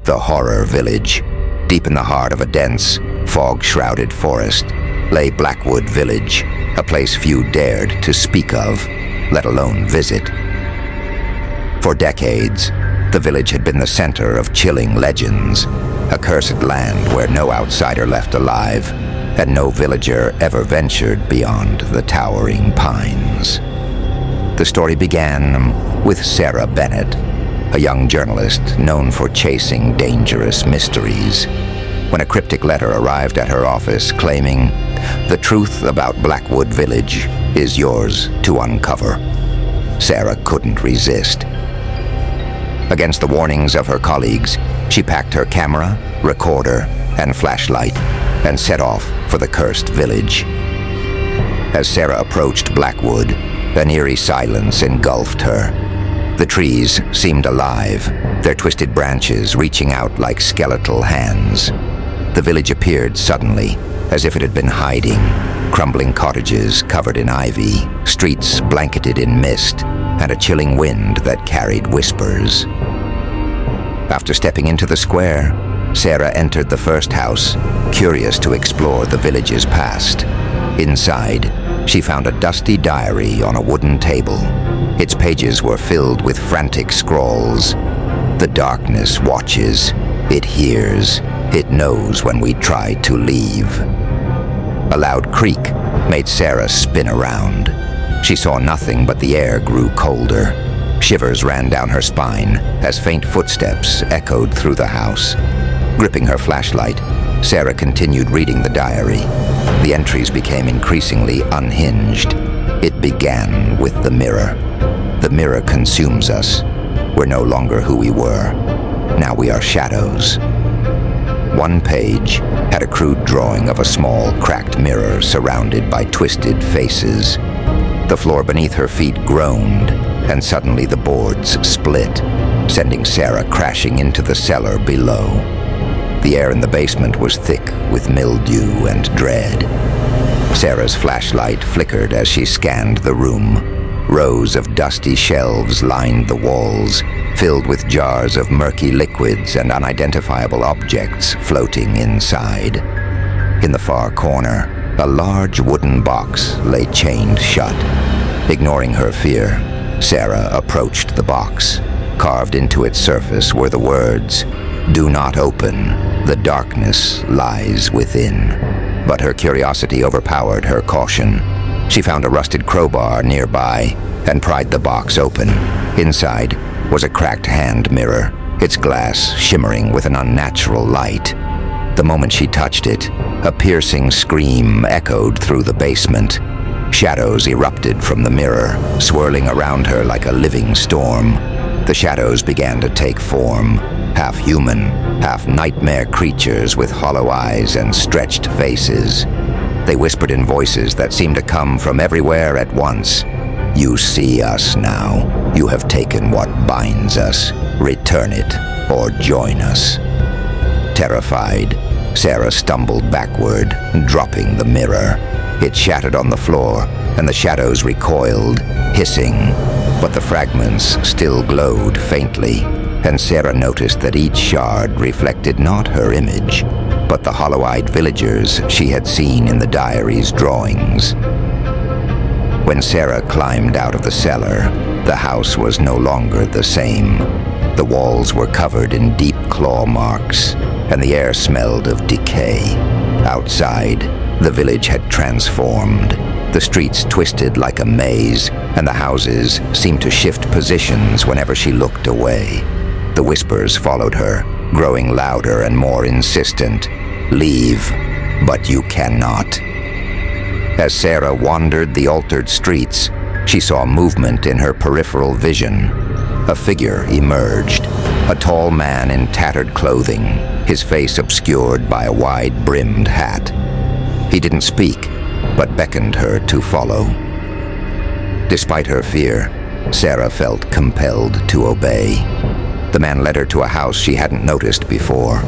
The Horror Village. Deep in the heart of a dense, fog-shrouded forest lay Blackwood Village, a place few dared to speak of, let alone visit. For decades, the village had been the center of chilling legends, a cursed land where no outsider left alive, and no villager ever ventured beyond the towering pines. The story began with Sarah Bennett, a young journalist known for chasing dangerous mysteries, when a cryptic letter arrived at her office claiming, "The truth about Blackwood Village is yours to uncover." Sarah couldn't resist. Against the warnings of her colleagues, she packed her camera, recorder, and flashlight and set off for the cursed village. As Sarah approached Blackwood, an eerie silence engulfed her. The trees seemed alive, their twisted branches reaching out like skeletal hands. The village appeared suddenly, as if it had been hiding, crumbling cottages covered in ivy, streets blanketed in mist, and a chilling wind that carried whispers. After stepping into the square, Sarah entered the first house, curious to explore the village's past. Inside, she found a dusty diary on a wooden table. Its pages were filled with frantic scrawls. "The darkness watches. It hears. It knows when we try to leave." A loud creak made Sarah spin around. She saw nothing, but the air grew colder. Shivers ran down her spine as faint footsteps echoed through the house. Gripping her flashlight, Sarah continued reading the diary. The entries became increasingly unhinged. It began with the mirror. "The mirror consumes us. We're no longer who we were. Now we are shadows." One page had a crude drawing of a small, cracked mirror surrounded by twisted faces. The floor beneath her feet groaned, and suddenly the boards split, sending Sarah crashing into the cellar below. The air in the basement was thick with mildew and dread. Sarah's flashlight flickered as she scanned the room. Rows of dusty shelves lined the walls, filled with jars of murky liquids and unidentifiable objects floating inside. In the far corner, a large wooden box lay chained shut. Ignoring her fear, Sarah approached the box. Carved into its surface were the words, "Do not open. The darkness lies within." But her curiosity overpowered her caution. She found a rusted crowbar nearby and pried the box open. Inside was a cracked hand mirror, its glass shimmering with an unnatural light. The moment she touched it, a piercing scream echoed through the basement. Shadows erupted from the mirror, swirling around her like a living storm. The shadows began to take form, half human, half nightmare creatures with hollow eyes and stretched faces. They whispered in voices that seemed to come from everywhere at once. "You see us now. You have taken what binds us. Return it or join us." Terrified, Sarah stumbled backward, dropping the mirror. It shattered on the floor, and the shadows recoiled, hissing. But the fragments still glowed faintly, and Sarah noticed that each shard reflected not her image, but the hollow-eyed villagers she had seen in the diary's drawings. When Sarah climbed out of the cellar, the house was no longer the same. The walls were covered in deep claw marks, and the air smelled of decay. Outside, the village had transformed. The streets twisted like a maze, and the houses seemed to shift positions whenever she looked away. The whispers followed her, growing louder and more insistent. "Leave, but you cannot." As Sarah wandered the altered streets, she saw movement in her peripheral vision. A figure emerged, a tall man in tattered clothing, his face obscured by a wide-brimmed hat. He didn't speak, but beckoned her to follow. Despite her fear, Sarah felt compelled to obey. The man led her to a house she hadn't noticed before.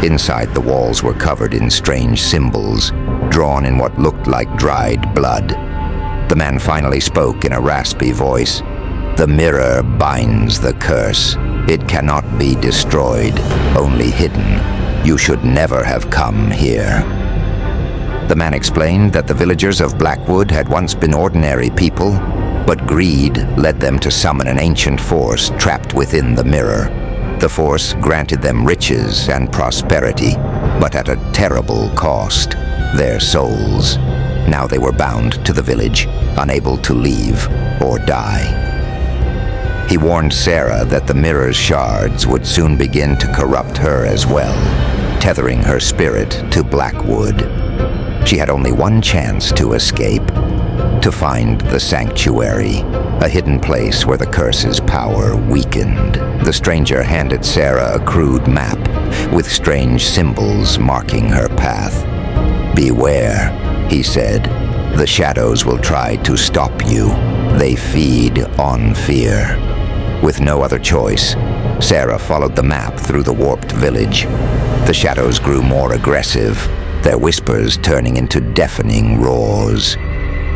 Inside, the walls were covered in strange symbols, drawn in what looked like dried blood. The man finally spoke in a raspy voice. "The mirror binds the curse. It cannot be destroyed, only hidden. You should never have come here." The man explained that the villagers of Blackwood had once been ordinary people, but greed led them to summon an ancient force trapped within the mirror. The force granted them riches and prosperity, but at a terrible cost: their souls. Now they were bound to the village, unable to leave or die. He warned Sarah that the mirror's shards would soon begin to corrupt her as well, tethering her spirit to Blackwood. She had only one chance to escape: to find the sanctuary, a hidden place where the curse's power weakened. The stranger handed Sarah a crude map with strange symbols marking her path. "Beware," he said. "The shadows will try to stop you. They feed on fear." With no other choice, Sarah followed the map through the warped village. The shadows grew more aggressive, their whispers turning into deafening roars.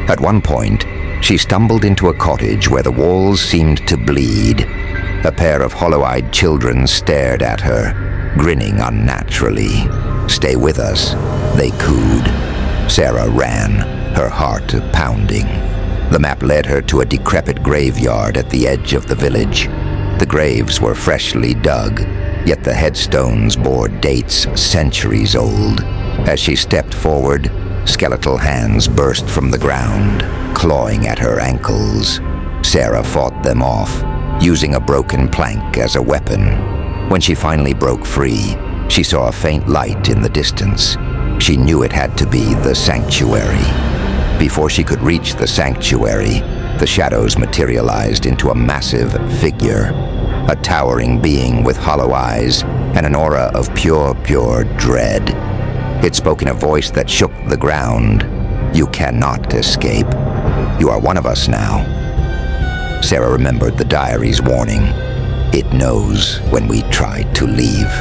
At one point, she stumbled into a cottage where the walls seemed to bleed. A pair of hollow-eyed children stared at her, grinning unnaturally. "Stay with us," they cooed. Sarah ran, her heart pounding. The map led her to a decrepit graveyard at the edge of the village. The graves were freshly dug, yet the headstones bore dates centuries old. As she stepped forward, skeletal hands burst from the ground, clawing at her ankles. Sarah fought them off, using a broken plank as a weapon. When she finally broke free, she saw a faint light in the distance. She knew it had to be the sanctuary. Before she could reach the sanctuary, the shadows materialized into a massive figure, a towering being with hollow eyes and an aura of pure dread. It spoke in a voice that shook the ground. "You cannot escape. You are one of us now." Sarah remembered the diary's warning. "It knows when we try to leave."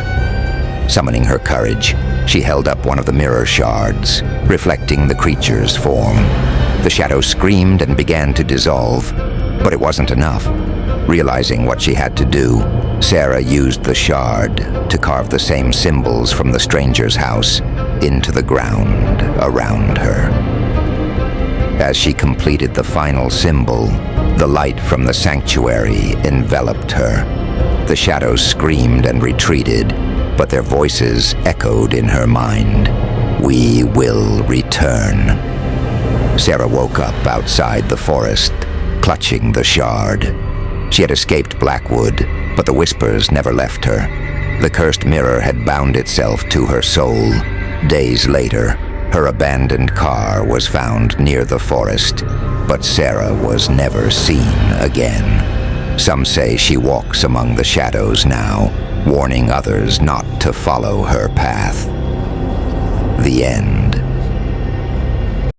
Summoning her courage, she held up one of the mirror shards, reflecting the creature's form. The shadow screamed and began to dissolve, but it wasn't enough. Realizing what she had to do, Sarah used the shard to carve the same symbols from the stranger's house into the ground around her. As she completed the final symbol, the light from the sanctuary enveloped her. The shadows screamed and retreated, but their voices echoed in her mind. "We will return." Sarah woke up outside the forest, clutching the shard. She had escaped Blackwood, but the whispers never left her. The cursed mirror had bound itself to her soul. Days later, her abandoned car was found near the forest, but Sarah was never seen again. Some say she walks among the shadows now, warning others not to follow her path. The end.